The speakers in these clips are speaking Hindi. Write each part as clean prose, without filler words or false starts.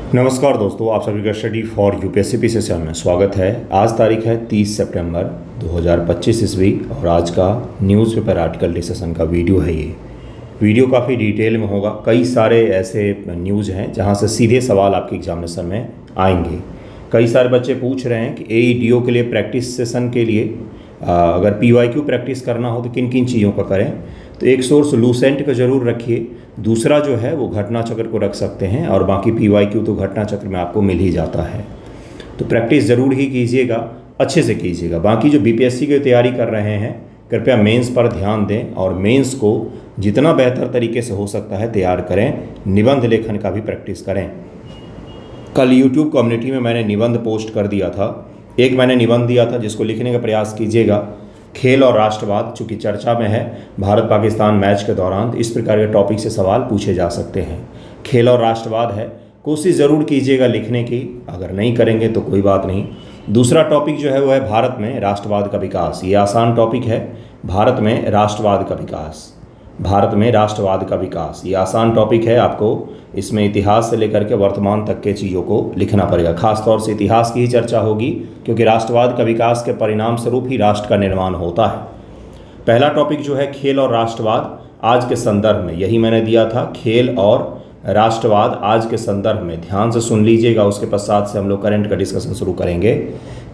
नमस्कार दोस्तों, आप सभी का study for UPSC P session में स्वागत है। आज तारीख है 30 सितंबर 2025 ईस्वी और आज का न्यूज़पेपर आर्टिकल डिस्कशन का वीडियो है। ये वीडियो काफ़ी डिटेल में होगा। कई सारे ऐसे न्यूज़ हैं जहां से सीधे सवाल आपके एग्जामिनेशन में आएंगे। कई सारे बच्चे पूछ रहे हैं कि एईडीओ के लिए प्रैक्टिस सेशन के लिए अगर पीवाईक्यू प्रैक्टिस करना हो तो किन किन चीज़ों का करें। तो एक सोर्स लूसेंट का ज़रूर रखिए, दूसरा जो है वो घटना चक्र को रख सकते हैं और बाकी पीवाईक्यू तो घटना चक्र में आपको मिल ही जाता है। तो प्रैक्टिस ज़रूर ही कीजिएगा, अच्छे से कीजिएगा। बाकी जो बीपीएससी की तैयारी कर रहे हैं कृपया मेंस पर ध्यान दें और मेंस को जितना बेहतर तरीके से हो सकता है तैयार करें। निबंध लेखन का भी प्रैक्टिस करें। कल यूट्यूब कम्युनिटी में मैंने निबंध पोस्ट कर दिया था। एक मैंने निबंध दिया था जिसको लिखने का प्रयास कीजिएगा। खेल और राष्ट्रवाद चूँकि चर्चा में है, भारत पाकिस्तान मैच के दौरान इस प्रकार के टॉपिक से सवाल पूछे जा सकते हैं। खेल और राष्ट्रवाद है, कोशिश ज़रूर कीजिएगा लिखने की। अगर नहीं करेंगे तो कोई बात नहीं। दूसरा टॉपिक जो है वो है भारत में राष्ट्रवाद का विकास। ये आसान टॉपिक है, भारत में राष्ट्रवाद का विकास। भारत में राष्ट्रवाद का विकास ये आसान टॉपिक है। आपको इसमें इतिहास से लेकर के वर्तमान तक के चीज़ों को लिखना पड़ेगा। खास तौर से इतिहास की ही चर्चा होगी क्योंकि राष्ट्रवाद का विकास के परिणाम स्वरूप ही राष्ट्र का निर्माण होता है। पहला टॉपिक जो है खेल और राष्ट्रवाद आज के संदर्भ में, यही मैंने दिया था। खेल और राष्ट्रवाद आज के संदर्भ में ध्यान से सुन लीजिएगा। उसके पश्चात से हम लोग करंट का डिस्कशन शुरू करेंगे।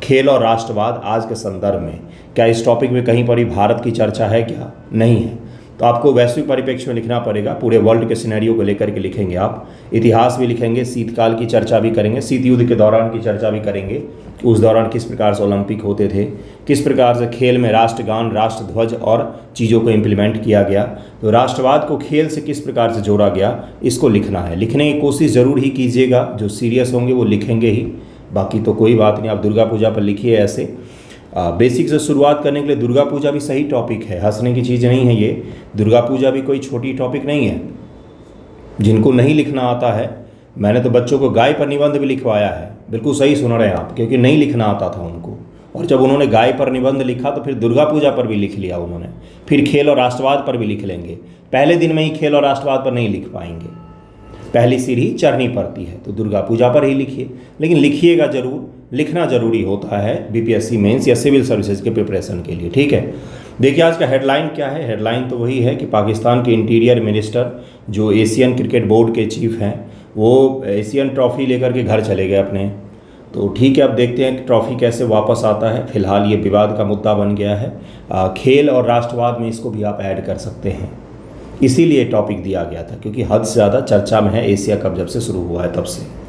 खेल और राष्ट्रवाद आज के संदर्भ में, क्या इस टॉपिक में कहीं पर ही भारत की चर्चा है? क्या नहीं है। तो आपको वैश्विक परिप्रेक्ष्य में लिखना पड़ेगा। पूरे वर्ल्ड के सिनेरियो को लेकर के लिखेंगे आप। इतिहास भी लिखेंगे, शीतकाल की चर्चा भी करेंगे, शीत युद्ध के दौरान की चर्चा भी करेंगे। उस दौरान किस प्रकार से ओलंपिक होते थे, किस प्रकार से खेल में राष्ट्रगान, राष्ट्रध्वज और चीज़ों को इम्प्लीमेंट किया गया। तो राष्ट्रवाद को खेल से किस प्रकार से जोड़ा गया, इसको लिखना है। लिखने की कोशिश ज़रूर ही कीजिएगा। जो सीरियस होंगे वो लिखेंगे ही, बाकी तो कोई बात नहीं। आप दुर्गा पूजा पर लिखिए। ऐसे बेसिक से शुरुआत करने के लिए दुर्गा पूजा भी सही टॉपिक है, हंसने की चीज़ नहीं है ये। दुर्गा पूजा भी कोई छोटी टॉपिक नहीं है। जिनको नहीं लिखना आता है, मैंने तो बच्चों को गाय पर निबंध भी लिखवाया है। बिल्कुल सही सुन रहे हैं आप, क्योंकि नहीं लिखना आता था उनको। और जब उन्होंने गाय पर निबंध लिखा तो फिर दुर्गा पूजा पर भी लिख लिया उन्होंने। फिर खेल और राष्ट्रवाद पर भी लिख लेंगे। पहले दिन में ही खेल और राष्ट्रवाद पर नहीं लिख पाएंगे, पहली सीढ़ी चढ़नी पड़ती है। तो दुर्गा पूजा पर ही लिखिए, लेकिन लिखिएगा ज़रूर। लिखना ज़रूरी होता है बीपीएससी मेंस या सिविल सर्विसेज के प्रिपरेशन के लिए, ठीक है। देखिए आज का हेडलाइन क्या है। हेडलाइन तो वही है कि पाकिस्तान के इंटीरियर मिनिस्टर जो एशियन क्रिकेट बोर्ड के चीफ हैं, वो एशियन ट्रॉफी लेकर के घर चले गए अपने। तो ठीक है, अब देखते हैं कि ट्रॉफी कैसे वापस आता है। फिलहाल ये विवाद का मुद्दा बन गया है। खेल और राष्ट्रवाद में इसको भी आप ऐड कर सकते हैं। इसीलिए टॉपिक दिया गया था क्योंकि हद से ज़्यादा चर्चा में है एशिया कप जब से शुरू हुआ है तब से।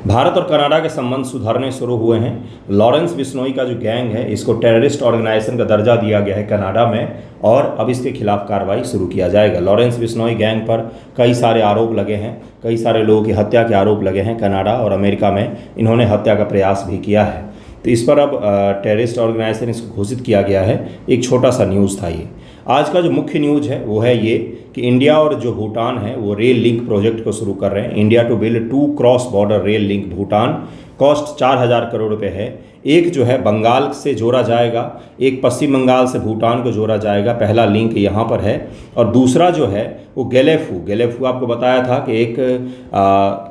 भारत और कनाडा के संबंध सुधरने शुरू हुए हैं। लॉरेंस बिश्नोई का जो गैंग है, इसको टेररिस्ट ऑर्गेनाइजेशन का दर्जा दिया गया है कनाडा में और अब इसके खिलाफ कार्रवाई शुरू किया जाएगा। लॉरेंस बिश्नोई गैंग पर कई सारे आरोप लगे हैं, कई सारे लोगों की हत्या के आरोप लगे हैं। कनाडा और अमेरिका में इन्होंने हत्या का प्रयास भी किया है। तो इस पर अब टेररिस्ट ऑर्गेनाइजेशन इसको घोषित किया गया है। एक छोटा सा न्यूज़ था ये। आज का जो मुख्य न्यूज़ है वो है ये कि इंडिया और जो भूटान है वो रेल लिंक प्रोजेक्ट को शुरू कर रहे हैं। India to build 2 cross border rail link Bhutan. Cost 4000 crore रुपए है। एक जो है बंगाल से जोड़ा जाएगा, एक पश्चिम बंगाल से भूटान को जोड़ा जाएगा। पहला लिंक यहाँ पर है और दूसरा जो है वो गेलेफू आपको बताया था कि एक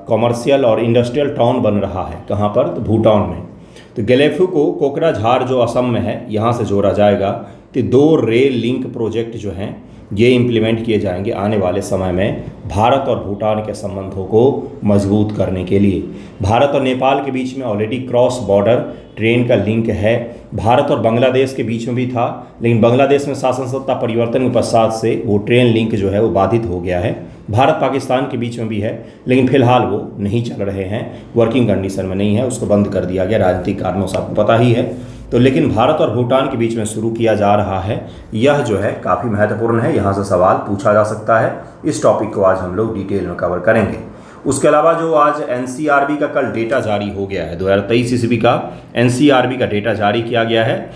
कॉमर्शियल और इंडस्ट्रियल टाउन बन रहा है। कहाँ पर? तो भूटान में। तो गेलेफू को कोकराझार जो असम में है यहाँ से जोड़ा जाएगा। तो 2 रेल लिंक प्रोजेक्ट जो हैं ये इम्प्लीमेंट किए जाएंगे आने वाले समय में भारत और भूटान के संबंधों को मजबूत करने के लिए। भारत और नेपाल के बीच में ऑलरेडी क्रॉस बॉर्डर ट्रेन का लिंक है। भारत और बांग्लादेश के बीच में भी था, लेकिन बांग्लादेश में शासन सत्ता परिवर्तन के पश्चात से वो ट्रेन लिंक जो है वो बाधित हो गया है। भारत पाकिस्तान के बीच में भी है, लेकिन फिलहाल वो नहीं चल रहे हैं, वर्किंग कंडीशन में नहीं है, उसको बंद कर दिया गया राजनीतिक कारणों से, आपको पता ही है। तो लेकिन भारत और भूटान के बीच में शुरू किया जा रहा है। यह जो है काफ़ी महत्वपूर्ण है, यहाँ से सवाल पूछा जा सकता है। इस टॉपिक को आज हम लोग डिटेल में कवर करेंगे। उसके अलावा जो आज एनसीआरबी का कल डेटा जारी हो गया है, 2023 ईस्वी का एनसीआरबी का डेटा जारी किया गया है।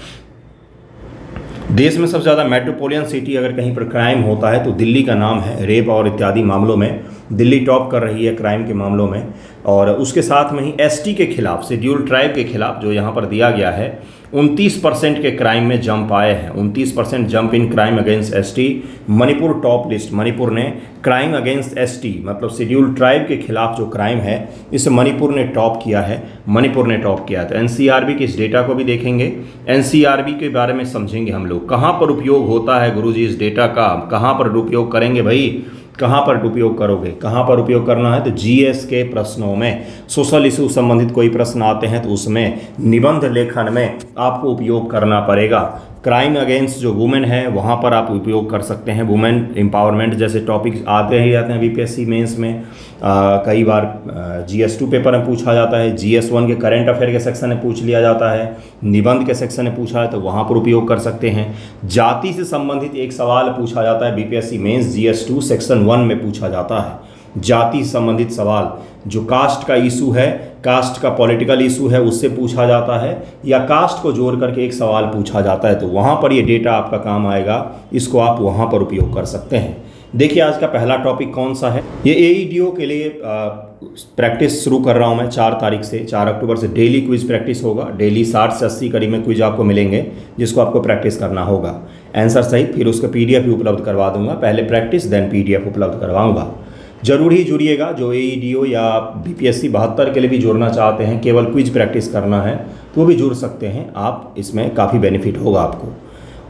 देश में सबसे ज़्यादा मेट्रोपोलियन सिटी अगर कहीं पर क्राइम होता है तो दिल्ली का नाम है। रेप और इत्यादि मामलों में दिल्ली टॉप कर रही है क्राइम के मामलों में। और उसके साथ में ही एसटी के खिलाफ, शेड्यूल ट्राइब के खिलाफ जो यहाँ पर दिया गया है, 29% के क्राइम में जंप आए हैं। 29% jump in crime against ST. Manipur top list, Manipur ने क्राइम अगेंस्ट एसटी मतलब शेड्यूल ट्राइब के खिलाफ जो क्राइम है इसे मणिपुर ने टॉप किया है। मणिपुर ने टॉप किया है। तो एनसीआरबी के इस डेटा को भी देखेंगे, एनसीआरबी के बारे में समझेंगे हम लोग। कहाँ पर उपयोग होता है गुरुजी इस डेटा का, कहाँ पर उपयोग करेंगे भाई, कहाँ पर उपयोग करोगे, कहाँ पर उपयोग करना है? तो जीएस के प्रश्नों में, सोशल इशू संबंधित कोई प्रश्न आते हैं तो उसमें, निबंध लेखन में आपको उपयोग करना पड़ेगा। क्राइम अगेंस्ट जो वुमेन है वहाँ पर आप उपयोग कर सकते हैं। वुमेन एम्पावरमेंट जैसे टॉपिक आते ही आते हैं बीपीएससी मेंस में। कई बार GS2 पेपर में पूछा जाता है, GS1 के करंट अफेयर के सेक्शन में पूछ लिया जाता है, निबंध के सेक्शन में पूछा है तो वहाँ पर उपयोग कर सकते हैं। जाति से संबंधित एक सवाल पूछा जाता है बीपीएससी मेंस, GS2 सेक्शन 1 में पूछा जाता है। जाति संबंधित सवाल जो कास्ट का इशू है, कास्ट का पॉलिटिकल इशू है, उससे पूछा जाता है, या कास्ट को जोड़ करके एक सवाल पूछा जाता है तो वहाँ पर ये डेटा आपका काम आएगा। इसको आप वहाँ पर उपयोग कर सकते हैं। देखिए आज का पहला टॉपिक कौन सा है। ये AEDO के लिए प्रैक्टिस शुरू कर रहा हूँ मैं 4 तारीख से, 4 अक्टूबर से डेली क्विज प्रैक्टिस होगा। डेली 60 से 80 कड़ी में क्विज आपको मिलेंगे जिसको आपको प्रैक्टिस करना होगा। आंसर सही, फिर उसका PDF भी उपलब्ध करवा दूंगा। पहले प्रैक्टिस देन PDF उपलब्ध करवाऊंगा। जरूर ही जुड़िएगा। जो AEDO या BPSC 72 के लिए भी जुड़ना चाहते हैं, केवल क्विज प्रैक्टिस करना है तो वो भी जुड़ सकते हैं आप। इसमें काफ़ी बेनिफिट होगा आपको।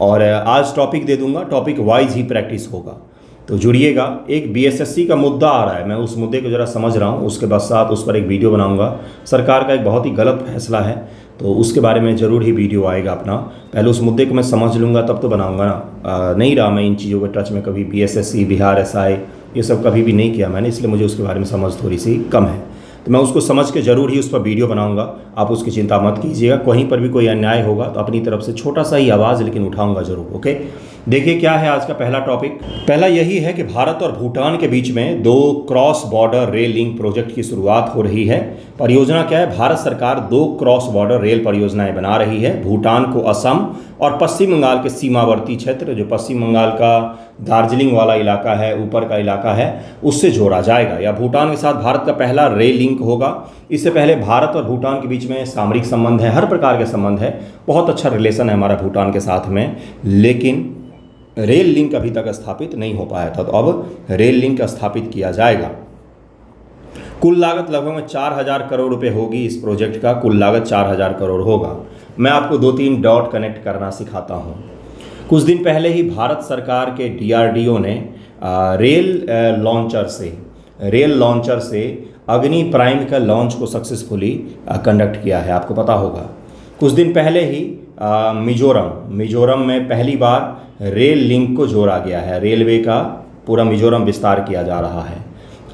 और आज टॉपिक दे दूंगा, टॉपिक वाइज ही प्रैक्टिस होगा तो जुड़िएगा। एक BSSC का मुद्दा आ रहा है, मैं उस मुद्दे को ज़रा समझ रहा हूँ, उसके साथ उस पर एक वीडियो बनाऊँगा। सरकार का एक बहुत ही गलत फैसला है तो उसके बारे में ज़रूर ही वीडियो आएगा अपना। पहले उस मुद्दे को मैं समझ लूँगा तब तो बनाऊँगा ना। नहीं रहा मैं इन चीज़ों के टच में कभी, BSSC, बिहार SI ये सब कभी भी नहीं किया मैंने, इसलिए मुझे उसके बारे में समझ थोड़ी सी कम है। तो मैं उसको समझ के ज़रूर ही उस पर वीडियो बनाऊंगा। आप उसकी चिंता मत कीजिएगा। कहीं पर भी कोई अन्याय होगा तो अपनी तरफ से छोटा सा ही आवाज़ लेकिन उठाऊंगा ज़रूर। ओके, देखिए क्या है आज का पहला टॉपिक। पहला यही है कि भारत और भूटान के बीच में 2 cross border rail link project की शुरुआत हो रही है। परियोजना क्या है? भारत सरकार 2 क्रॉस बॉर्डर रेल परियोजनाएं बना रही है। भूटान को असम और पश्चिम बंगाल के सीमावर्ती क्षेत्र, जो पश्चिम बंगाल का दार्जिलिंग वाला इलाका है, ऊपर का इलाका है, उससे जोड़ा जाएगा। या भूटान के साथ भारत का पहला रेल लिंक होगा। इससे पहले भारत और भूटान के बीच में सामरिक संबंध है, हर प्रकार के संबंध है, बहुत अच्छा रिलेशन है हमारा भूटान के साथ में, लेकिन रेल लिंक अभी तक स्थापित नहीं हो पाया था। तो अब रेल लिंक स्थापित किया जाएगा। कुल लागत लगभग 4000 करोड़ रुपए होगी। इस प्रोजेक्ट का कुल लागत 4000 करोड़ होगा। मैं आपको 2-3 डॉट कनेक्ट करना सिखाता हूँ। कुछ दिन पहले ही भारत सरकार के DRDO ने रेल लॉन्चर से अग्नि प्राइम का लॉन्च को सक्सेसफुली कंडक्ट किया है, आपको पता होगा। कुछ दिन पहले ही मिजोरम में पहली बार रेल लिंक को जोड़ा गया है। रेलवे का पूरा मिजोरम विस्तार किया जा रहा है।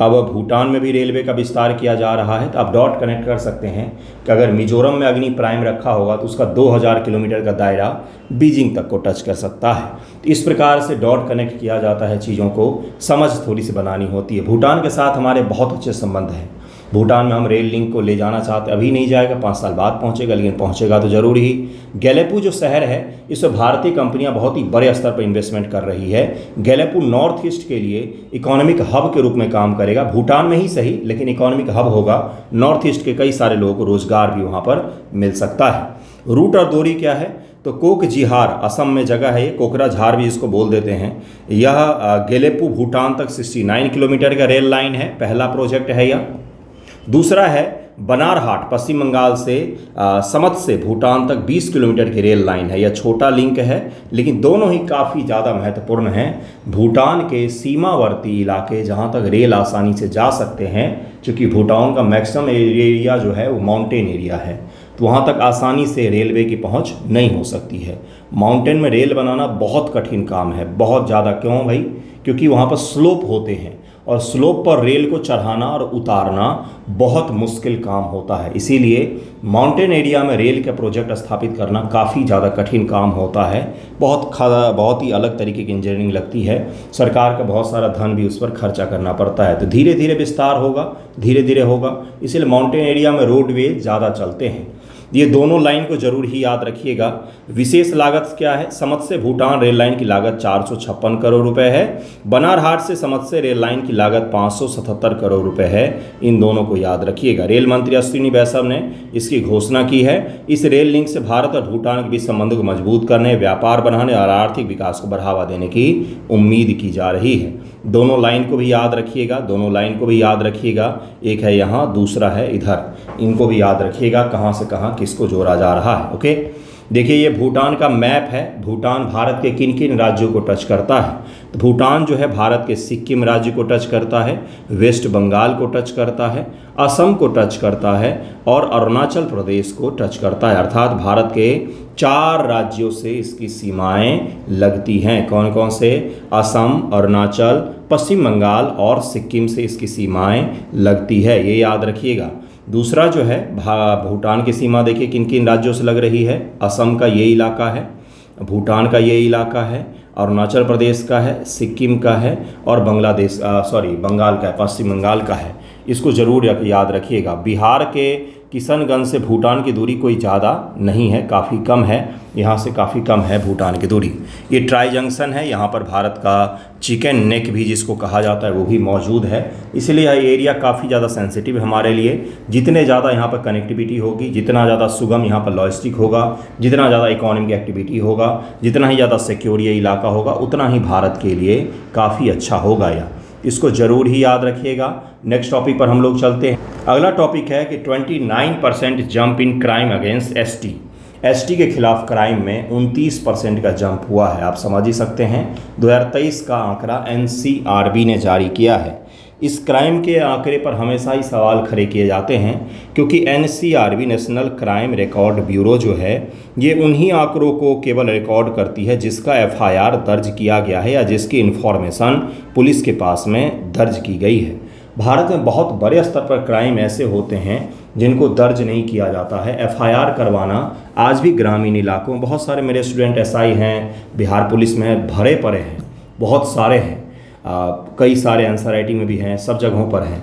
अब भूटान में भी रेलवे का विस्तार किया जा रहा है। तो आप डॉट कनेक्ट कर सकते हैं कि अगर मिजोरम में अग्नि प्राइम रखा होगा तो उसका 2000 किलोमीटर का दायरा बीजिंग तक को टच कर सकता है। तो इस प्रकार से डॉट कनेक्ट किया जाता है, चीज़ों को समझ थोड़ी सी बनानी होती है। भूटान के साथ हमारे बहुत अच्छे संबंध हैं। भूटान में हम रेल लिंक को ले जाना चाहते, अभी नहीं जाएगा, 5 साल बाद पहुंचेगा, लेकिन पहुंचेगा तो जरूर ही। गेलेपू जो शहर है, इसमें भारतीय कंपनियां बहुत ही बड़े स्तर पर इन्वेस्टमेंट कर रही है। गेलेपू नॉर्थ ईस्ट के लिए इकोनॉमिक हब के रूप में काम करेगा। भूटान में ही सही, लेकिन इकोनॉमिक हब होगा। नॉर्थ ईस्ट के कई सारे लोगों को रोजगार भी वहाँ पर मिल सकता है। रूट और दूरी क्या है? तो कोकजिहार असम में जगह है, ये कोकराझार भी इसको बोल देते हैं। यह गेलेपू भूटान तक 69 किलोमीटर का रेल लाइन है, पहला प्रोजेक्ट है यह। दूसरा है बनारहाट, पश्चिम बंगाल से समत से भूटान तक 20 किलोमीटर की रेल लाइन है। यह छोटा लिंक है, लेकिन दोनों ही काफ़ी ज़्यादा महत्वपूर्ण हैं। भूटान के सीमावर्ती इलाके जहाँ तक रेल आसानी से जा सकते हैं, क्योंकि भूटान का मैक्सिमम एरिया जो है वो माउंटेन एरिया है, तो वहाँ तक आसानी से रेलवे की पहुँच नहीं हो सकती है। माउंटेन में रेल बनाना बहुत कठिन काम है, बहुत ज़्यादा। क्यों भाई? क्योंकि वहाँ पर स्लोप होते हैं और स्लोप पर रेल को चढ़ाना और उतारना बहुत मुश्किल काम होता है। इसीलिए माउंटेन एरिया में रेल का प्रोजेक्ट स्थापित करना काफ़ी ज़्यादा कठिन काम होता है। बहुत ही अलग तरीके की इंजीनियरिंग लगती है। सरकार का बहुत सारा धन भी उस पर खर्चा करना पड़ता है। तो धीरे धीरे विस्तार होगा, धीरे धीरे होगा। इसीलिए माउंटेन एरिया में रोडवे ज़्यादा चलते हैं। ये दोनों लाइन को जरूर ही याद रखिएगा। विशेष लागत क्या है? समत से भूटान रेल लाइन की लागत 456 करोड़ रुपए है। बनारहाट से समत से रेल लाइन की लागत 577 करोड़ रुपए है। इन दोनों को याद रखिएगा। रेल मंत्री अश्विनी वैष्णव ने इसकी घोषणा की है। इस रेल लिंक से भारत और भूटान के बीच संबंधों को मजबूत करने, व्यापार बढ़ाने और आर्थिक विकास को बढ़ावा देने की उम्मीद की जा रही है। दोनों लाइन को भी याद रखिएगा, दोनों लाइन को भी याद रखिएगा। एक है यहाँ, दूसरा है इधर। इनको भी याद रखिएगा, कहाँ से कहाँ किसको जोड़ा जा रहा है। ओके, देखिए ये भूटान का मैप है। भूटान भारत के किन किन राज्यों को टच करता है? तो भूटान जो है भारत के सिक्किम राज्य को टच करता है, वेस्ट बंगाल को टच करता है, असम को टच करता है और अरुणाचल प्रदेश को टच करता है। अर्थात भारत के 4 राज्यों से इसकी सीमाएं लगती हैं। कौन कौन से? असम, अरुणाचल, पश्चिम बंगाल और सिक्किम से इसकी सीमाएं लगती है, ये याद रखिएगा। दूसरा जो है भूटान की सीमा देखिए किन किन राज्यों से लग रही है। असम का ये इलाका है, भूटान का ये इलाका है, अरुणाचल प्रदेश का है, सिक्किम का है और बंगाल का है, पश्चिम बंगाल का है। इसको ज़रूर याद रखिएगा। बिहार के किशनगंज से भूटान की दूरी कोई ज़्यादा नहीं है, काफ़ी कम है। यहाँ से काफ़ी कम है भूटान की दूरी। ये ट्राई जंक्शन है, यहाँ पर भारत का चिकन नेक भी जिसको कहा जाता है वो भी मौजूद है। इसलिए यह एरिया काफ़ी ज़्यादा सेंसिटिव है हमारे लिए। जितने ज़्यादा यहाँ पर कनेक्टिविटी होगी, जितना ज़्यादा सुगम यहाँ पर लॉजिस्टिक होगा, जितना ज़्यादा इकोनॉमिक एक्टिविटी होगा, जितना ही ज़्यादा सिक्योर ये इलाका होगा, उतना ही भारत के लिए काफ़ी अच्छा होगा। यह इसको ज़रूर ही याद रखिएगा। नेक्स्ट टॉपिक पर हम लोग चलते हैं। अगला टॉपिक है कि 29% jump in crime against ST. ST के खिलाफ क्राइम में 29% का जंप हुआ है। आप समझ ही सकते हैं, 2023 का आंकड़ा एनसीआरबी ने जारी किया है। इस क्राइम के आंकड़े पर हमेशा ही सवाल खड़े किए जाते हैं, क्योंकि NCRB national crime record bureau जो है ये उन्हीं आंकड़ों को केवल रिकॉर्ड करती है जिसका एफआईआर दर्ज किया गया है या जिसकी इन्फॉर्मेशन पुलिस के पास में दर्ज की गई है। भारत में बहुत बड़े स्तर पर क्राइम ऐसे होते हैं जिनको दर्ज नहीं किया जाता है। एफआईआर करवाना आज भी ग्रामीण इलाकों में, बहुत सारे मेरे स्टूडेंट एसआई हैं, बिहार पुलिस में भरे पड़े हैं, बहुत सारे हैं, कई सारे आंसर राइटिंग में भी हैं, सब जगहों पर हैं,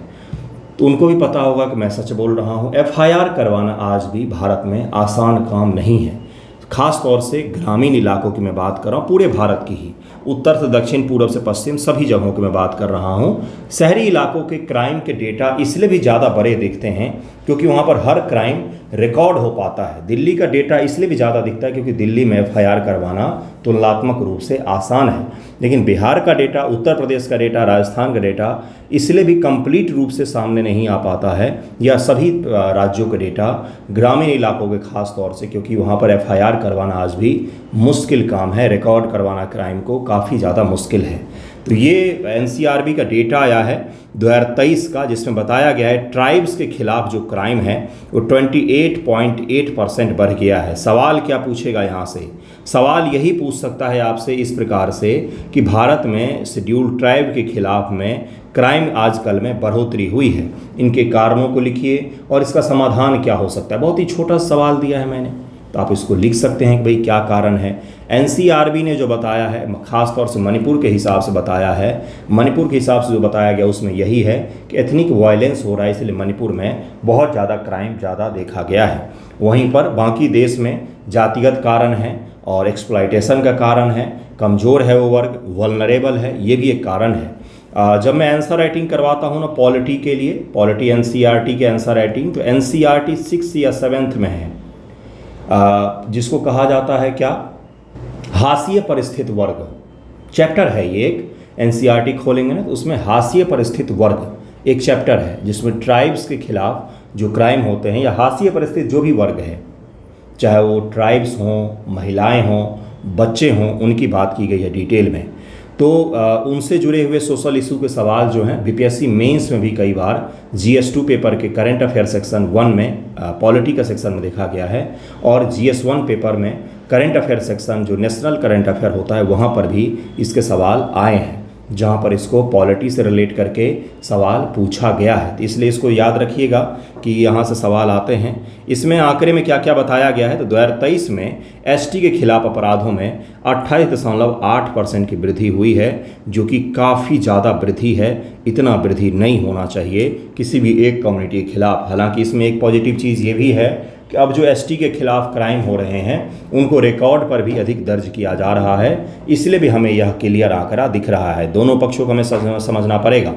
तो उनको भी पता होगा कि मैं सच बोल रहा हूँ। एफआईआर करवाना आज भी भारत में आसान काम नहीं है। खास तौर से ग्रामीण इलाकों की मैं बात कर रहा हूँ, पूरे भारत की ही, उत्तर से दक्षिण, पूर्व से पश्चिम, सभी जगहों की मैं बात कर रहा हूँ। शहरी इलाकों के क्राइम के डेटा इसलिए भी ज़्यादा बड़े दिखते हैं क्योंकि वहाँ पर हर क्राइम रिकॉर्ड हो पाता है। दिल्ली का डेटा इसलिए भी ज़्यादा दिखता है क्योंकि दिल्ली में एफआईआर करवाना तुलनात्मक रूप से आसान है। लेकिन बिहार का डेटा, उत्तर प्रदेश का डेटा, राजस्थान का डेटा इसलिए भी कंप्लीट रूप से सामने नहीं आ पाता है, या सभी राज्यों का डेटा ग्रामीण इलाकों के खास तौर से, क्योंकि वहाँ पर एफआईआर करवाना आज भी मुश्किल काम है। रिकॉर्ड करवाना क्राइम को काफ़ी ज़्यादा मुश्किल है। तो ये एनसीआरबी का डेटा आया है 2023 का, जिसमें बताया गया है ट्राइब्स के खिलाफ जो क्राइम है वो 28.8% बढ़ गया है। सवाल क्या पूछेगा यहाँ से? सवाल यही पूछ सकता है आपसे इस प्रकार से कि भारत में शेड्यूल्ड ट्राइब के खिलाफ में क्राइम आजकल में बढ़ोतरी हुई है, इनके कारणों को लिखिए और इसका समाधान क्या हो सकता है। बहुत ही छोटा सवाल दिया है मैंने, तो आप इसको लिख सकते हैं कि भाई क्या कारण है। एनसीआरबी ने जो बताया है, खास तौर से मणिपुर के हिसाब से बताया है, मणिपुर के हिसाब से जो बताया गया उसमें यही है कि एथनिक वायलेंस हो रहा है, इसलिए मणिपुर में बहुत ज़्यादा क्राइम ज़्यादा देखा गया है। वहीं पर बाकी देश में जातिगत कारण है और एक्सप्लॉयटेशन का कारण है, कमज़ोर है वो वर्ग, वल्नरेबल है, ये भी एक कारण है। जब मैं आंसर राइटिंग करवाता हूँ ना पॉलिटी के लिए, पॉलिटी एनसीईआरटी के आंसर राइटिंग, तो एनसीईआरटी 6 या 7th में है, जिसको कहा जाता है क्या, हाशिए पर स्थित वर्ग चैप्टर है ये। एक एनसीईआरटी खोलेंगे ना तो उसमें हाशिए पर स्थित वर्ग एक चैप्टर है, जिसमें ट्राइब्स के खिलाफ जो क्राइम होते हैं या हाशिए पर स्थित जो भी वर्ग है, चाहे वो ट्राइब्स हों, महिलाएं हों, बच्चे हों, उनकी बात की गई है डिटेल में। तो उनसे जुड़े हुए सोशल इशू के सवाल जो हैं बीपीएससी मेंस में भी कई बार GS2 पेपर के करंट अफेयर सेक्शन 1 में, पॉलिटी का सेक्शन में देखा गया है, और GS1 पेपर में करंट अफेयर सेक्शन जो नेशनल करंट अफेयर होता है वहाँ पर भी इसके सवाल आए हैं, जहाँ पर इसको पॉलिटी से रिलेट करके सवाल पूछा गया है। तो इसलिए इसको याद रखिएगा कि यहाँ से सवाल आते हैं। इसमें आंकड़े में क्या क्या बताया गया है, तो 2023 में एसटी के खिलाफ अपराधों में 28.8% की वृद्धि हुई है, जो कि काफ़ी ज़्यादा वृद्धि है। इतना वृद्धि नहीं होना चाहिए किसी भी एक कम्युनिटी के खिलाफ। हालांकि इसमें एक पॉजिटिव चीज़ ये भी है कि अब जो एसटी के खिलाफ क्राइम हो रहे हैं उनको रिकॉर्ड पर भी अधिक दर्ज किया जा रहा है, इसलिए भी हमें यह क्लियर आंकड़ा दिख रहा है। दोनों पक्षों को हमें समझना पड़ेगा।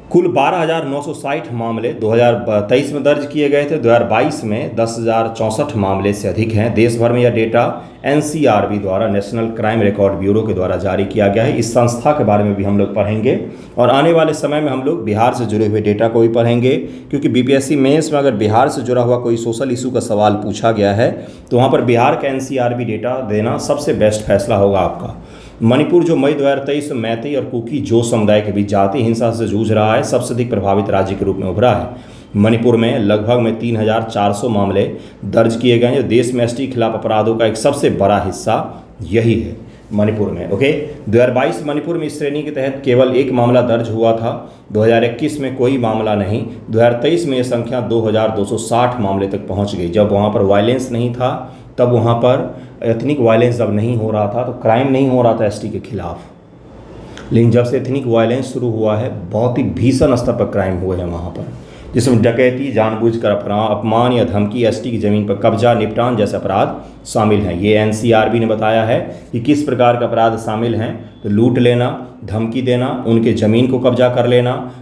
कुल 12,960 मामले 2023 में दर्ज किए गए थे। 2022 में 10,064 मामले से अधिक हैं। देश भर में यह डेटा एनसीआरबी द्वारा, नेशनल क्राइम रिकॉर्ड ब्यूरो के द्वारा जारी किया गया है। इस संस्था के बारे में भी हम लोग पढ़ेंगे और आने वाले समय में हम लोग बिहार से जुड़े हुए डेटा को भी पढ़ेंगे, क्योंकि बीपीएससी मेंस में अगर बिहार से जुड़ा हुआ कोई सोशल इशू का सवाल पूछा गया है तो वहाँ पर बिहार का एनसीआरबी डेटा देना सबसे बेस्ट फैसला होगा आपका। मणिपुर जो मई 2023 में मैतेई और कुकी जो समुदाय के बीच जाति हिंसा से जूझ रहा है, सबसे अधिक प्रभावित राज्य के रूप में उभरा है। मणिपुर में लगभग 3,400 मामले दर्ज किए गए हैं। जो देश में एसटी के खिलाफ अपराधों का एक सबसे बड़ा हिस्सा यही है मणिपुर में। ओके, 2022 मणिपुर में इस श्रेणी के तहत केवल एक मामला दर्ज हुआ था। 2021 में कोई मामला नहीं। 2023 में यह संख्या 2,260 मामले तक पहुंच गई। जब वहां पर वायलेंस नहीं था, तब वहां पर एथनिक वायलेंस जब नहीं हो रहा था तो क्राइम नहीं हो रहा था एसटी के खिलाफ। लेकिन जब से एथनिक वायलेंस शुरू हुआ है, बहुत ही भीषण स्तर पर क्राइम हुए हैं वहाँ पर, जिसमें डकैती, जानबूझकर अपमान या धमकी, एसटी की ज़मीन पर कब्जा, निपटान जैसे अपराध शामिल हैं। ये एनसीआरबी ने बताया है कि किस प्रकार के अपराध शामिल हैं। तो लूट लेना, धमकी देना, उनके ज़मीन को कब्जा कर लेना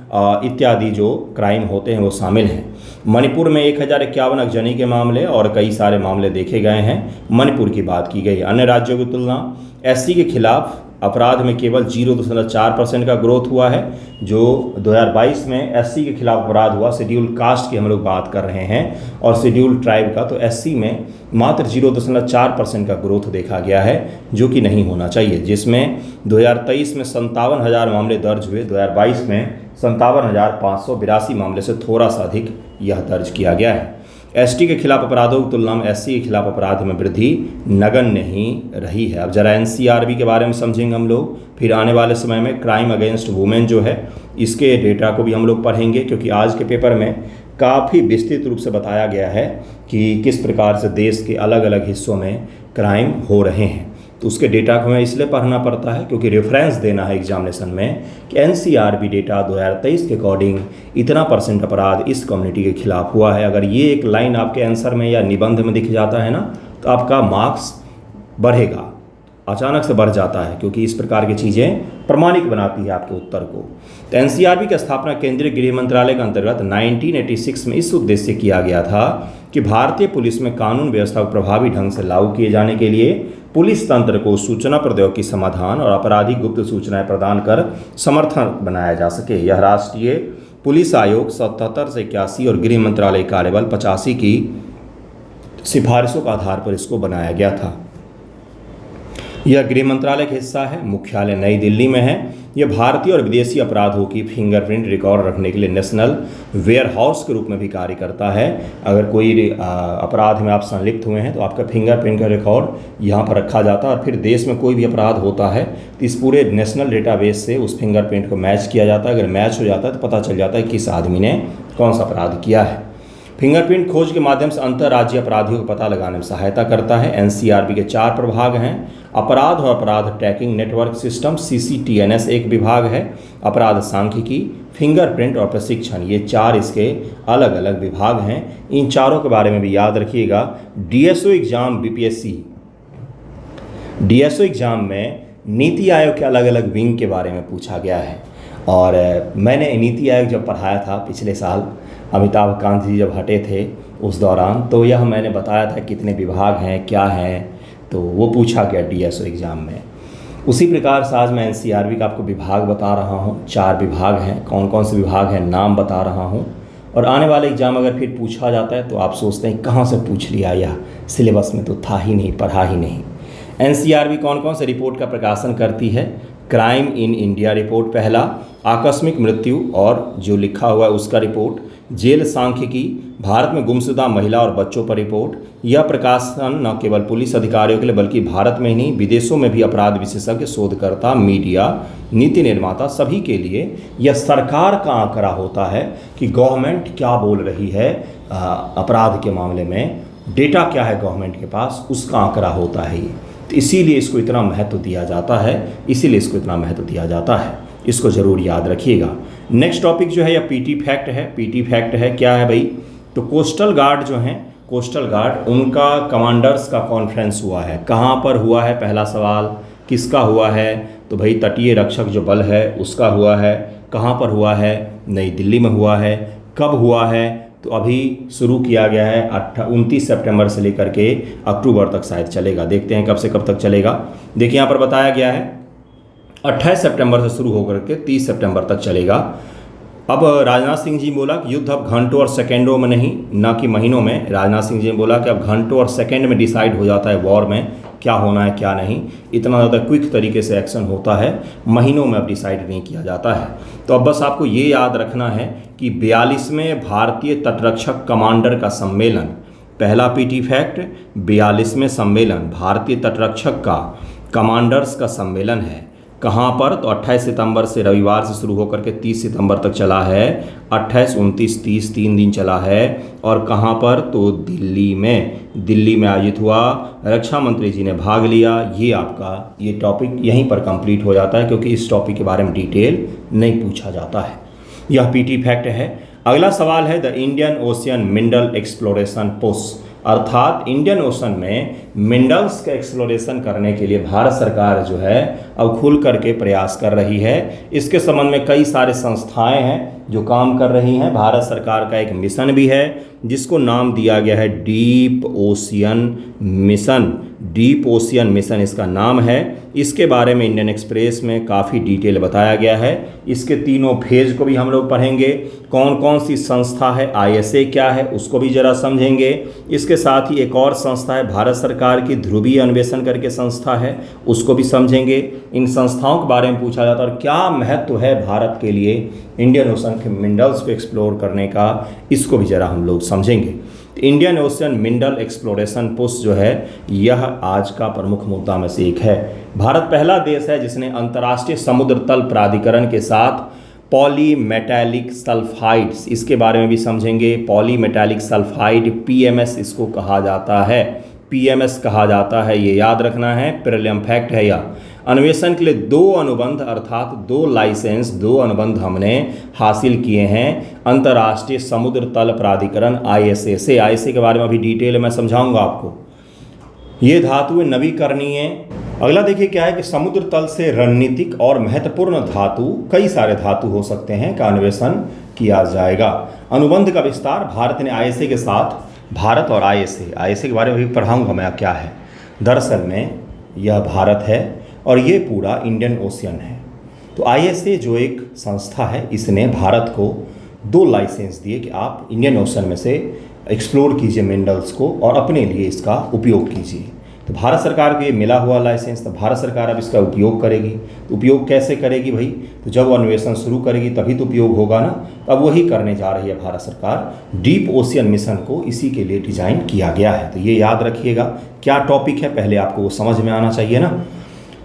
इत्यादि जो क्राइम होते हैं वो शामिल हैं। मणिपुर में 1051 अगजनी के मामले और कई सारे मामले देखे गए हैं। मणिपुर की बात की गई। अन्य राज्यों की तुलना एससी के खिलाफ अपराध में केवल 0.4% का ग्रोथ हुआ है। जो 2022 में एससी के खिलाफ अपराध हुआ, शेड्यूल कास्ट की हम लोग बात कर रहे हैं और शेड्यूल ट्राइब का, तो एससी में मात्र 0.4% का ग्रोथ देखा गया है, जो कि नहीं होना चाहिए। जिसमें 2023 में 57,000 मामले दर्ज हुए। 2022 में 57,582 मामले से थोड़ा सा अधिक यह दर्ज किया गया है। एसटी के खिलाफ अपराधों की तुलना में एससी के खिलाफ अपराध में वृद्धि नगण्य ही रही है। अब जरा एनसीआरबी के बारे में समझेंगे हम लोग। फिर आने वाले समय में क्राइम अगेंस्ट वुमेन जो है, इसके डेटा को भी हम लोग पढ़ेंगे, क्योंकि आज के पेपर में काफ़ी विस्तृत रूप से बताया गया है कि किस प्रकार से देश के अलग अलग हिस्सों में क्राइम हो रहे हैं। तो उसके डेटा को हमें इसलिए पढ़ना पड़ता है क्योंकि रेफरेंस देना है एग्जामिनेशन में कि एनसीआरबी डेटा 2023 के अकॉर्डिंग इतना % अपराध इस कम्युनिटी के खिलाफ हुआ है। अगर ये एक लाइन आपके आंसर में या निबंध में दिख जाता है ना, तो आपका मार्क्स बढ़ेगा, अचानक से बढ़ जाता है, क्योंकि इस प्रकार की चीज़ें प्रमाणिक बनाती है आपके उत्तर को। तो एनसीआरबी की स्थापना केंद्रीय गृह मंत्रालय के अंतर्गत 1986 में इस उद्देश्य से किया गया था कि भारतीय पुलिस में कानून व्यवस्था को प्रभावी ढंग से लागू किए जाने के लिए पुलिस तंत्र को सूचना प्रौद्योगिकी समाधान और आपराधिक गुप्त सूचनाएं प्रदान कर समर्थन बनाया जा सके। यह राष्ट्रीय पुलिस आयोग 77 से 81 और गृह मंत्रालय कार्यबल 85 की सिफारिशों के आधार पर इसको बनाया गया था। यह गृह मंत्रालय का हिस्सा है। मुख्यालय नई दिल्ली में है। यह भारतीय और विदेशी अपराधों की फिंगरप्रिंट रिकॉर्ड रखने के लिए नेशनल वेयरहाउस के रूप में भी कार्य करता है। अगर कोई अपराध में आप संलिप्त हुए हैं तो आपका फिंगरप्रिंट का रिकॉर्ड यहाँ पर रखा जाता है और फिर देश में कोई भी अपराध होता है तो इस पूरे नेशनल डेटाबेस से उस फिंगरप्रिंट को मैच किया जाता है। अगर मैच हो जाता है तो पता चल जाता है किस आदमी ने कौन सा अपराध किया है। फिंगरप्रिंट खोज के माध्यम से अंतर्राज्यीय अपराधियों को पता लगाने में सहायता करता है। एनसीआरबी के 4 प्रभाग हैं। अपराध और अपराध ट्रैकिंग नेटवर्क सिस्टम CCTNS एक विभाग है। अपराध सांख्यिकी, फिंगरप्रिंट और प्रशिक्षण, ये 4 इसके अलग अलग विभाग हैं। इन चारों के बारे में भी याद रखिएगा। DSO एग्जाम DSO एग्जाम में नीति आयोग के अलग अलग विंग के बारे में पूछा गया है। और मैंने नीति आयोग जब पढ़ाया था पिछले साल, अमिताभ कांत जी जब हटे थे उस दौरान, तो यह मैंने बताया था कितने विभाग हैं, क्या हैं, तो वो पूछा गया DSO एग्ज़ाम में। उसी प्रकार से आज मैं एनसीआरबी का आपको विभाग बता रहा हूँ। 4 विभाग हैं। कौन कौन से विभाग हैं नाम बता रहा हूँ। और आने वाले एग्ज़ाम अगर फिर पूछा जाता है तो आप सोचते हैं कहाँ से पूछ लिया, यह सिलेबस में तो था ही नहीं, पढ़ा ही नहीं। एनसीआरबी कौन कौन से रिपोर्ट का प्रकाशन करती है? क्राइम इन इंडिया रिपोर्ट पहला, आकस्मिक मृत्यु और जो लिखा हुआ है उसका रिपोर्ट, जेल सांख्यिकी, भारत में गुमशुदा महिला और बच्चों पर रिपोर्ट। यह प्रकाशन न केवल पुलिस अधिकारियों के लिए बल्कि भारत में ही नहीं विदेशों में भी अपराध विशेषज्ञ, शोधकर्ता, मीडिया, नीति निर्माता सभी के लिए यह सरकार का आंकड़ा होता है कि गवर्नमेंट क्या बोल रही है अपराध के मामले में, डेटा क्या है गवर्नमेंट के पास, उसका आंकड़ा होता है ये। तो इसीलिए इसको इतना महत्व दिया जाता है, इसको ज़रूर याद रखिएगा। नेक्स्ट टॉपिक जो है यह पीटी फैक्ट है। पीटी फैक्ट है क्या है भाई? तो कोस्टल गार्ड जो हैं कोस्टल गार्ड, उनका कमांडर्स का कॉन्फ्रेंस हुआ है। कहाँ पर हुआ है? पहला सवाल किसका हुआ है? तो भाई तटीय रक्षक जो बल है उसका हुआ है। कहाँ पर हुआ है? नई दिल्ली में हुआ है। कब हुआ है? तो अभी शुरू किया गया है 29 सितंबर से लेकर के अक्टूबर तक शायद चलेगा। देखते हैं कब से कब तक चलेगा। देखिए यहाँ पर बताया गया है 28 सितंबर से शुरू होकर के 30 सितंबर तक चलेगा। अब राजनाथ सिंह जी बोला कि युद्ध अब घंटों और सेकंडों में नहीं, ना कि महीनों में। राजनाथ सिंह जी ने बोला कि अब घंटों और सेकंड में डिसाइड हो जाता है वॉर में क्या होना है क्या नहीं। इतना ज़्यादा क्विक तरीके से एक्शन होता है, महीनों में अब डिसाइड नहीं किया जाता है। तो अब बस आपको ये याद रखना है कि 42वें भारतीय तटरक्षक कमांडर का सम्मेलन, पहला पीटी फैक्ट, 42वें सम्मेलन भारतीय तटरक्षक का कमांडर्स का सम्मेलन है। कहाँ पर? तो 28 सितंबर से रविवार से शुरू होकर के 30 सितंबर तक चला है। 28, 29, 30 3 दिन चला है। और कहाँ पर? तो दिल्ली में आयोजित हुआ। रक्षा मंत्री जी ने भाग लिया। ये आपका ये टॉपिक यहीं पर कंप्लीट हो जाता है, क्योंकि इस टॉपिक के बारे में डिटेल नहीं पूछा जाता है। यह पीटी फैक्ट है। अगला सवाल है the Indian ocean mineral exploration post, अर्थात इंडियन ओशन में मिनरल्स का एक्सप्लोरेशन करने के लिए भारत सरकार जो है अब खुल करके प्रयास कर रही है। इसके संबंध में कई सारे संस्थाएं हैं जो काम कर रही हैं। भारत सरकार का एक मिशन भी है जिसको नाम दिया गया है deep ocean mission. Deep ocean mission इसका नाम है। इसके बारे में इंडियन एक्सप्रेस में काफ़ी डिटेल बताया गया है। इसके तीनों फेज को भी हम लोग पढ़ेंगे। कौन कौन सी संस्था है, ISA क्या है उसको भी जरा समझेंगे। इसके साथ ही एक और संस्था है भारत सरकार की ध्रुवीय अन्वेषण करके संस्था है, उसको भी समझेंगे। इन संस्थाओं के बारे में पूछा जाता है और क्या महत्व है भारत के लिए इंडियन ओशन के मिनरल्स को एक्सप्लोर करने का, इसको भी जरा हम लोग समझेंगे। Indian ocean mineral exploration post जो है यह आज का प्रमुख मुद्दा में से एक है। भारत पहला देश है जिसने अंतर्राष्ट्रीय समुद्र तल प्राधिकरण के साथ पॉलीमेटैलिक सल्फाइड्स, इसके बारे में भी समझेंगे। पॉलीमेटैलिक सल्फाइड PMS इसको कहा जाता है, PMS कहा जाता है, ये याद रखना है। प्रीलिम फैक्ट है यह। अन्वेषण के लिए 2 अनुबंध अर्थात 2 लाइसेंस, 2 अनुबंध हमने हासिल किए हैं अंतर्राष्ट्रीय समुद्र तल प्राधिकरण ISA से। ISA के बारे में अभी डिटेल में समझाऊंगा आपको। ये धातुएं नवीकरणीय। अगला देखिए क्या है कि समुद्र तल से रणनीतिक और महत्वपूर्ण धातु, कई सारे धातु हो सकते हैं, का अन्वेषण किया जाएगा। अनुबंध का विस्तार भारत ने ISA के साथ, भारत और ISA के बारे में भी पढ़ाऊंगा मैं क्या है। दरअसल में यह भारत है और ये पूरा इंडियन ओशियन है। तो ISA जो एक संस्था है इसने भारत को 2 लाइसेंस दिए कि आप इंडियन ओशन में से एक्सप्लोर कीजिए मिनरल्स को और अपने लिए इसका उपयोग कीजिए। तो भारत सरकार को ये मिला हुआ लाइसेंस, तो भारत सरकार अब इसका उपयोग करेगी। तो उपयोग कैसे करेगी भाई? तो जब वो अन्वेषण शुरू करेगी तभी तो उपयोग होगा ना। अब वही करने जा रही है भारत सरकार। डीप ओशियन मिशन को इसी के लिए डिजाइन किया गया है। तो ये याद रखिएगा क्या टॉपिक है, पहले आपको वो समझ में आना चाहिए ना।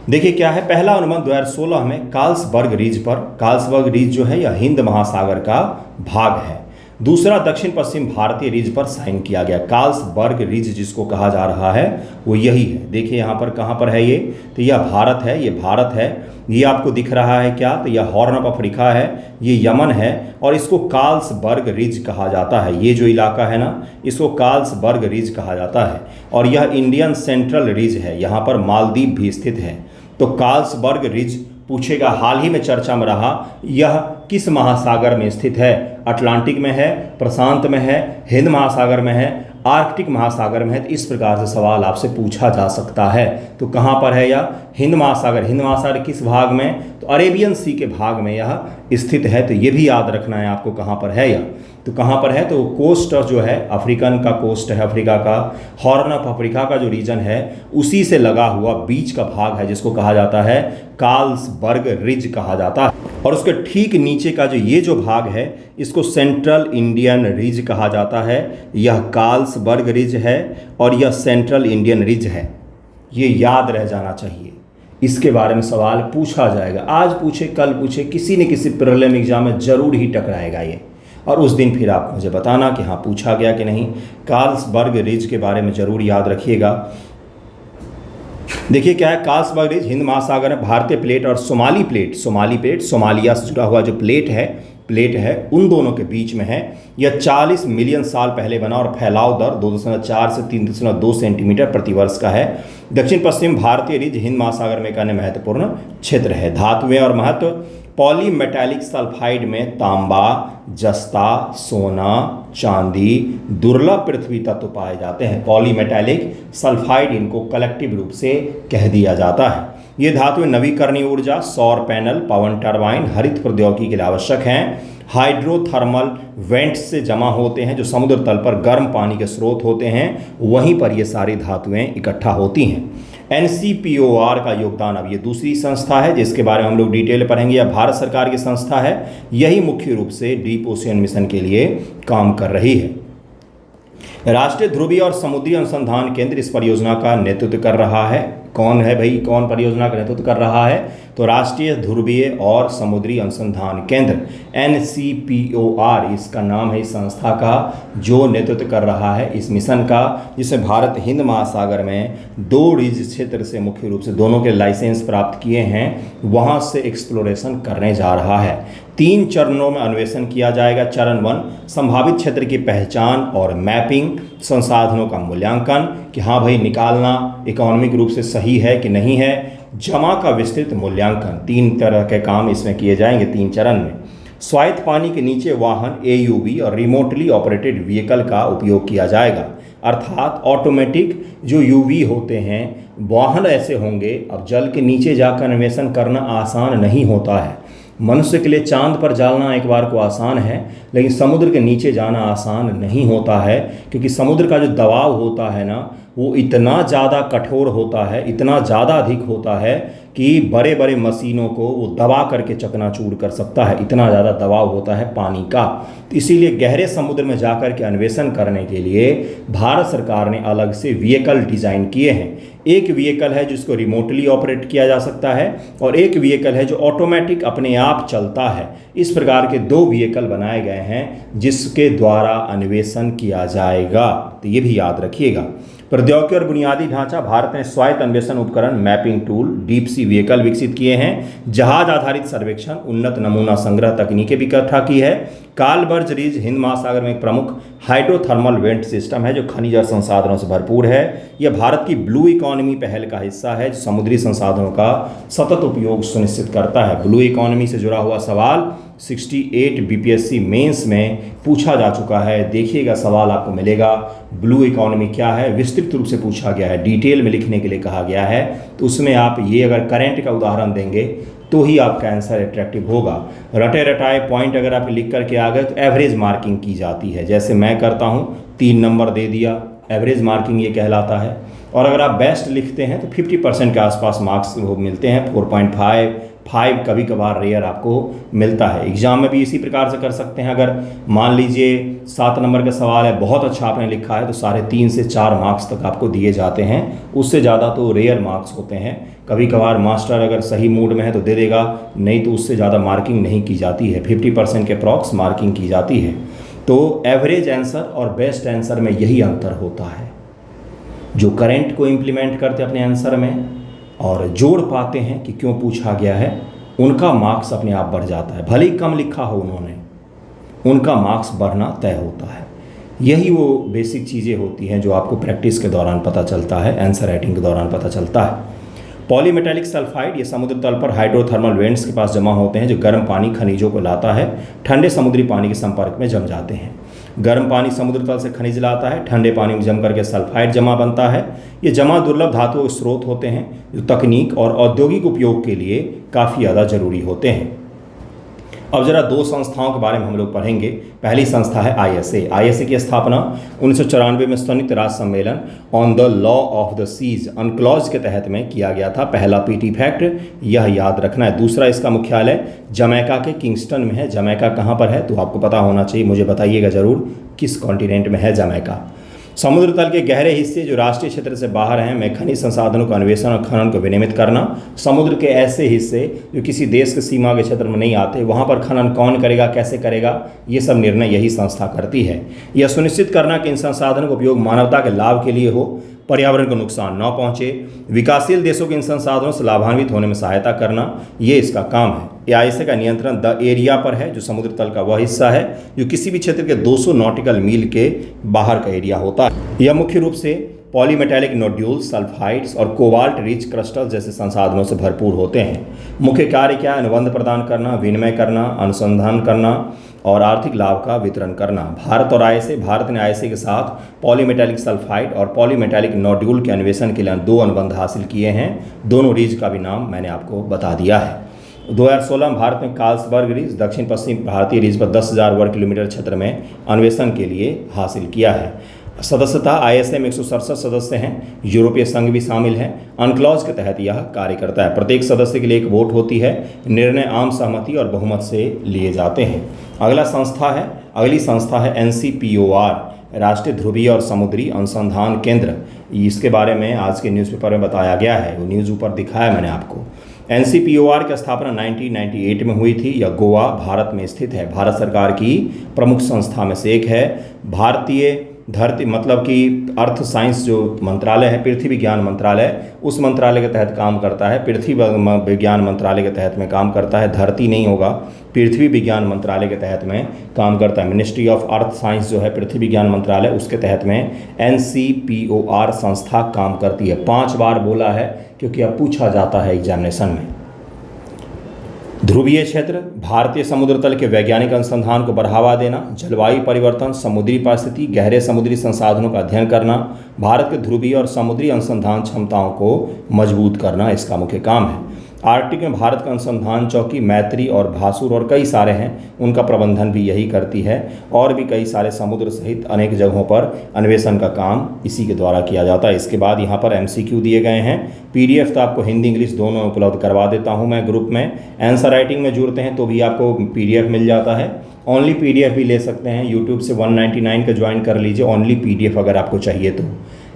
देखिए क्या है, पहला अनुबंध 2016 में कार्लसबर्ग रिज पर, कार्लसबर्ग रिज जो है यह हिंद महासागर का भाग है। दूसरा दक्षिण पश्चिम भारतीय रिज पर साइन किया गया। कार्लसबर्ग रिज जिसको कहा जा रहा है वो यही है। देखिए यहाँ पर कहाँ पर है ये, तो यह भारत है, ये भारत है। ये आपको दिख रहा है क्या, तो यह हॉर्न ऑफ अफ्रीका है, ये यमन है और इसको कार्लसबर्ग रिज कहा जाता है। ये जो इलाका है ना इसको कार्लसबर्ग रिज कहा जाता है। और यह इंडियन सेंट्रल रिज है, यहाँ पर मालदीव भी स्थित है। तो कार्लसबर्ग रिज पूछेगा, हाल ही में चर्चा में रहा, यह किस महासागर में स्थित है? अटलांटिक में है, प्रशांत में है, हिंद महासागर में है, आर्कटिक महासागर में है। तो इस प्रकार से सवाल आपसे पूछा जा सकता है। तो कहाँ पर है यह? हिंद महासागर। हिंद महासागर किस भाग में? तो अरेबियन सी के भाग में यह स्थित है। तो ये भी याद रखना है आपको कहाँ पर है यह। तो कहाँ पर है? तो कोस्ट जो है अफ्रीकन का कोस्ट है, अफ्रीका का हॉर्न ऑफ अफ्रीका का जो रीजन है उसी से लगा हुआ बीच का भाग है जिसको कहा जाता है कार्लसबर्ग रिज कहा जाता है। और उसके ठीक नीचे का जो ये जो भाग है इसको सेंट्रल इंडियन रिज कहा जाता है। यह कार्लसबर्ग रिज है और यह सेंट्रल इंडियन रिज है। ये याद रह जाना चाहिए, इसके बारे में सवाल पूछा जाएगा। आज पूछे, कल पूछे, किसी न किसी प्रीलिम एग्जाम में जरूर ही टकराएगा ये। और उस दिन फिर आप मुझे बताना कि हाँ पूछा गया कि नहीं। कार्लसबर्ग रिज के बारे में जरूर याद रखिएगा। देखिए क्या है, कार्लसबर्ग रिज हिंद महासागर में भारतीय प्लेट और सोमाली प्लेट, सोमालिया से जुड़ा हुआ जो प्लेट है प्लेट है उन दोनों के बीच में है। यह 40 मिलियन साल पहले बना और फैलाव दर 2.4 से 3.2 सेंटीमीटर प्रति वर्ष का है। दक्षिण पश्चिम भारतीय रिज हिंद महासागर में एक अन्य महत्वपूर्ण क्षेत्र है। धातुएं और महत्व। पॉलीमेटैलिक सल्फाइड में तांबा, जस्ता, सोना, चांदी, दुर्लभ पृथ्वी तत्व पाए जाते हैं। पॉलीमेटैलिक सल्फाइड इनको कलेक्टिव रूप से कह दिया जाता है। ये धातुएं नवीकरणीय ऊर्जा, सौर पैनल, पवन टरबाइन, हरित प्रौद्योगिकी के लिए आवश्यक हैं। हाइड्रोथर्मल वेंट्स से जमा होते हैं जो समुद्र तल पर गर्म पानी के स्रोत होते हैं, वहीं पर ये सारी धातुएं इकट्ठा होती हैं। NCPOR का योगदान, अब ये दूसरी संस्था है जिसके बारे में हम लोग डिटेल पढ़ेंगे। यह भारत सरकार की संस्था है। यही मुख्य रूप से डीप ओशियन मिशन के लिए काम कर रही है। राष्ट्रीय ध्रुवीय और समुद्री अनुसंधान केंद्र इस परियोजना का नेतृत्व कर रहा है। कौन है भाई, कौन परियोजना का नेतृत्व कर रहा है? तो राष्ट्रीय ध्रुवीय और समुद्री अनुसंधान केंद्र NCPOR इसका नाम है इस संस्था का, जो नेतृत्व कर रहा है इस मिशन का, जिसे भारत हिंद महासागर में 2 रिज क्षेत्र से मुख्य रूप से दोनों के लाइसेंस प्राप्त किए हैं, वहां से एक्सप्लोरेशन करने जा रहा है। 3 चरणों में अन्वेषण किया जाएगा। चरण 1 संभावित क्षेत्र की पहचान और मैपिंग, संसाधनों का मूल्यांकन कि हाँ भाई निकालना इकोनॉमिक रूप से सही है कि नहीं है। जमा का विस्तृत मूल्यांकन, 3 तरह के काम इसमें किए जाएंगे 3 चरण में। स्वायत्त पानी के नीचे वाहन AUV और रिमोटली ऑपरेटेड व्हीकल का उपयोग किया जाएगा, अर्थात ऑटोमेटिक जो UV होते हैं वाहन ऐसे होंगे। अब जल के नीचे जाकर अन्वेषण करना आसान नहीं होता है। मनुष्य के लिए चांद पर जाना एक बार को आसान है, लेकिन समुद्र के नीचे जाना आसान नहीं होता है, क्योंकि समुद्र का जो दबाव होता है ना वो इतना ज़्यादा कठोर होता है, इतना ज़्यादा अधिक होता है कि बड़े बड़े मशीनों को वो दबा करके चकनाचूर कर सकता है, इतना ज़्यादा दबाव होता है पानी का। तो इसीलिए गहरे समुद्र में जाकर के अन्वेषण करने के लिए भारत सरकार ने अलग से व्हीकल डिज़ाइन किए हैं। एक व्हीकल है जिसको रिमोटली ऑपरेट किया जा सकता है और एक व्हीकल है जो ऑटोमेटिक अपने आप चलता है। इस प्रकार के 2 व्हीकल बनाए गए हैं जिसके द्वारा अन्वेषण किया जाएगा, तो ये भी याद रखिएगा। प्रौद्योगिकी और बुनियादी ढांचा, भारत ने स्वायत्त अन्वेषण उपकरण, mapping tool, deep sea vehicle विकसित किए हैं। जहाज आधारित सर्वेक्षण, उन्नत नमूना संग्रह तकनीकें भी इकट्ठा की है। कालबर्ज रिज हिंद महासागर में एक प्रमुख हाइड्रोथर्मल वेंट सिस्टम है जो खनिज और संसाधनों से भरपूर है। यह भारत की ब्लू इकोनॉमी पहल का हिस्सा है जो समुद्री संसाधनों का सतत उपयोग सुनिश्चित करता है। ब्लू इकोनॉमी से जुड़ा हुआ सवाल 68 BPSC मेंस में पूछा जा चुका है। देखिएगा सवाल आपको मिलेगा, ब्लू इकोनॉमी क्या है, विस्तृत रूप से पूछा गया है, डिटेल में लिखने के लिए कहा गया है। तो उसमें आप ये अगर करंट का उदाहरण देंगे तो ही आपका आंसर अट्रैक्टिव होगा। रटे रटाए पॉइंट अगर आप लिख करके आ गए तो एवरेज मार्किंग की जाती है, जैसे मैं करता हूँ 3 नंबर दे दिया, एवरेज मार्किंग ये कहलाता है। और अगर आप बेस्ट लिखते हैं तो 50% के आसपास मार्क्स वो मिलते हैं। 4.5 कभी कभार रेयर आपको मिलता है। एग्जाम में भी इसी प्रकार से कर सकते हैं। अगर मान लीजिए 7 नंबर का सवाल है, बहुत अच्छा आपने लिखा है, तो 3.5 से 4 मार्क्स तक आपको दिए जाते हैं। उससे ज़्यादा तो रेयर मार्क्स होते हैं। कभी कभार मास्टर अगर सही मूड में है तो दे देगा, नहीं तो उससे ज़्यादा मार्किंग नहीं की जाती है। 50% के अप्रॉक्स मार्किंग की जाती है। तो एवरेज आंसर और बेस्ट आंसर में यही अंतर होता है। जो करंट को इम्प्लीमेंट करते अपने आंसर में और जोड़ पाते हैं कि क्यों पूछा गया है, उनका मार्क्स अपने आप बढ़ जाता है। भले ही कम लिखा हो उन्होंने, उनका मार्क्स बढ़ना तय होता है। यही वो बेसिक चीज़ें होती हैं जो आपको प्रैक्टिस के दौरान पता चलता है, आंसर राइटिंग के दौरान पता चलता है। पॉलीमेटैलिक सल्फाइड ये समुद्र तल पर हाइड्रोथर्मल वेंट्स के पास जमा होते हैं जो गर्म पानी खनिजों को लाता है, ठंडे समुद्री पानी के संपर्क में जम जाते हैं। गर्म पानी समुद्र तल से खनिज लाता है, ठंडे पानी में जम करके सल्फाइड जमा बनता है। ये जमा दुर्लभ धातुओं के स्रोत होते हैं जो तकनीक और औद्योगिक उपयोग के लिए काफ़ी ज़्यादा जरूरी होते हैं। अब जरा 2 संस्थाओं के बारे में हम लोग पढ़ेंगे। पहली संस्था है ISA की स्थापना 1994 में संयुक्त राष्ट्र सम्मेलन on the law of the seas UNCLOS के तहत में किया गया था। पहला PT फैक्ट यह याद रखना है। दूसरा, इसका मुख्यालय जमैका के किंगस्टन में है। जमैका कहाँ पर है तो आपको पता होना चाहिए, मुझे बताइएगा ज़रूर किस कॉन्टिनेंट में है जमैका। समुद्र तल के गहरे हिस्से जो राष्ट्रीय क्षेत्र से बाहर हैं में खनिज संसाधनों का अन्वेषण और खनन को विनियमित करना। समुद्र के ऐसे हिस्से जो किसी देश के सीमा के क्षेत्र में नहीं आते, वहाँ पर खनन कौन करेगा, कैसे करेगा, ये सब निर्णय यही संस्था करती है। यह सुनिश्चित करना कि इन संसाधनों का उपयोग मानवता के लाभ के लिए हो, पर्यावरण को नुकसान न पहुँचे, विकासशील देशों के इन संसाधनों से लाभान्वित होने में सहायता करना, ये इसका काम है। आईएसए का नियंत्रण द एरिया पर है, जो समुद्र तल का वह हिस्सा है जो किसी भी क्षेत्र के 200 नॉटिकल मील के बाहर का एरिया होता है। यह मुख्य रूप से पॉलीमेटैलिक नोड्यूल्स, सल्फाइड्स और कोबाल्ट रिच क्रिस्टल जैसे संसाधनों से भरपूर होते हैं। मुख्य कार्य क्या है? अनुबंध प्रदान करना, विनिमय करना, अनुसंधान करना और आर्थिक लाभ का वितरण करना। भारत ने आईएसए के साथ पॉलीमेटैलिक सल्फाइड और पॉलीमेटैलिक नोड्यूल के अन्वेषण के लिए 2 अनुबंध हासिल किए हैं। दोनों रिज का भी नाम मैंने आपको बता दिया है। 2016 में भारत में कार्लसबर्ग रिज दक्षिण पश्चिम भारतीय रिज पर 10,000 वर्ग किलोमीटर क्षेत्र में अन्वेषण के लिए हासिल किया है। सदस्यता आईएसए में 167 सदस्य हैं। यूरोपीय संघ भी शामिल है। अनक्लॉज के तहत यह कार्य करता है। प्रत्येक सदस्य के लिए एक वोट होती है। निर्णय आम सहमति और बहुमत से लिए जाते हैं। अगली संस्था है NCPOR, राष्ट्रीय ध्रुवीय और समुद्री अनुसंधान केंद्र। इसके बारे में आज के न्यूज़पेपर में बताया गया है, वो न्यूज़ ऊपर दिखाया मैंने आपको। NCPOR की स्थापना 1998 में हुई थी। यह गोवा, भारत में स्थित है। भारत सरकार की प्रमुख संस्था में से एक है। भारतीय धरती मतलब कि अर्थ साइंस जो मंत्रालय है, पृथ्वी विज्ञान मंत्रालय, उस मंत्रालय के तहत काम करता है। पृथ्वी विज्ञान मंत्रालय के तहत में काम करता है। धरती नहीं होगा, पृथ्वी विज्ञान मंत्रालय के तहत में काम करता है। मिनिस्ट्री ऑफ अर्थ साइंस जो है पृथ्वी विज्ञान मंत्रालय, उसके तहत में NCPOR संस्था काम करती है। 5 बार बोला है क्योंकि अब पूछा जाता है एग्जामिनेशन में। ध्रुवीय क्षेत्र, भारतीय समुद्र तल के वैज्ञानिक अनुसंधान को बढ़ावा देना, जलवायु परिवर्तन, समुद्री पारिस्थिति, गहरे समुद्री संसाधनों का अध्ययन करना, भारत के ध्रुवीय और समुद्री अनुसंधान क्षमताओं को मजबूत करना इसका मुख्य काम है। आर्कटिक में भारत का अनुसंधान चौकी मैत्री और भासुर और कई सारे हैं, उनका प्रबंधन भी यही करती है। और भी कई सारे समुद्र सहित अनेक जगहों पर अन्वेषण का काम इसी के द्वारा किया जाता है। इसके बाद यहाँ पर MCQ दिए गए हैं। PDF तो आपको हिंदी इंग्लिश दोनों उपलब्ध करवा देता हूँ मैं ग्रुप में। आंसर राइटिंग में जुड़ते हैं तो भी आपको PDF मिल जाता है। ओनली PDF भी ले सकते हैं। यूट्यूब से 199 का ज्वाइन कर लीजिए, ओनली PDF अगर आपको चाहिए तो।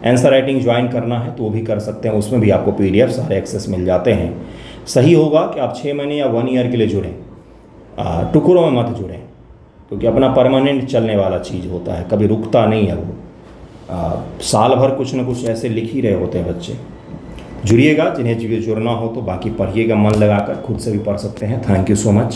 आंसर राइटिंग ज्वाइन करना है तो वो भी कर सकते हैं, उसमें भी आपको PDF सारे एक्सेस मिल जाते हैं। सही होगा कि आप 6 महीने या 1 ईयर के लिए जुड़ें, टुकड़ों में मत जुड़ें, क्योंकि अपना परमानेंट चलने वाला चीज़ होता है, कभी रुकता नहीं है वो। साल भर कुछ न कुछ ऐसे लिख ही रहे होते हैं बच्चे। जुड़िएगा, जिन्हें जुड़ना हो तो बाकी पढ़िएगा मन लगाकर, खुद से भी पढ़ सकते हैं। Thank you so much.